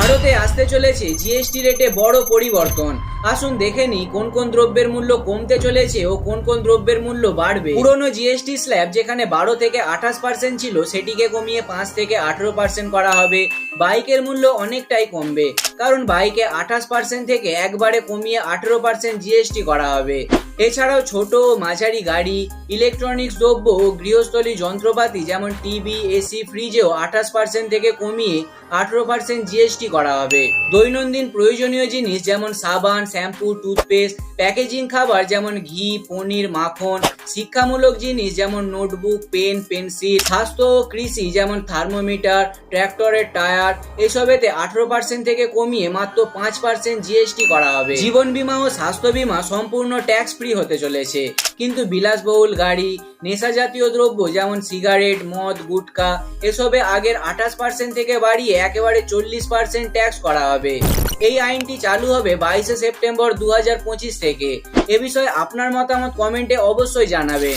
ভারতে আসতে চলেছে জিএসটি রেটে বড় পরিবর্তন। আসুন দেখে নিই কোন কোন দ্রব্যের মূল্য কমতে চলেছে ও কোন কোন দ্রব্যের মূল্য বাড়বে। পুরনো জিএসটি স্ল্যাব যেখানে 12 থেকে 28% ছিল সেটিকে কমিয়ে 5 থেকে 18% করা হবে। বাইকের মূল্য অনেকটাই কমবে, কারণ বাইকে 28% থেকে একবারে কমিয়ে 18% জিএসটি করা হবে। এছাড়াও ছোট ও মাঝারি গাড়ি, ইলেকট্রনিক্স দ্রব্য ও গৃহস্থলী যন্ত্রপাতি যেমন টিভি, এসি, ফ্রিজেও 28% থেকে কমিয়ে 18% জিএসটি করা হবে। দৈনন্দিন প্রয়োজনীয় জিনিস যেমন সাবান, শ্যাম্পু, টুথপেস্ট, প্যাকেজিং খাবার যেমন ঘি, পনির, মাখন, শিক্ষামূলক জিনিস যেমন নোটবুক, পেন, পেন্সিল, স্বাস্থ্য ও কৃষি যেমন থার্মোমিটার, ট্র্যাক্টরের টায়ার, এসবেতে 18% থেকে কমিয়ে মাত্র 5% জিএসটি করা হবে। জীবন বীমা ও স্বাস্থ্য বীমা সম্পূর্ণ ট্যাক্স ফ্রি হতে চলেছে, কিন্তু বিলাসবহুল গাড়ি, নেশা জাতীয় দ্রব্য যেমন সিগারেট, মদ, গুটখা এসবে আগের 28% থেকে বাড়িয়ে একেবারে 40% ট্যাক্স করা হবে। এই আইনটি চালু হবে 22 সেপ্টেম্বর 2025 থেকে। এ বিষয়ে আপনার মতামত কমেন্টে অবশ্যই জানাবেন।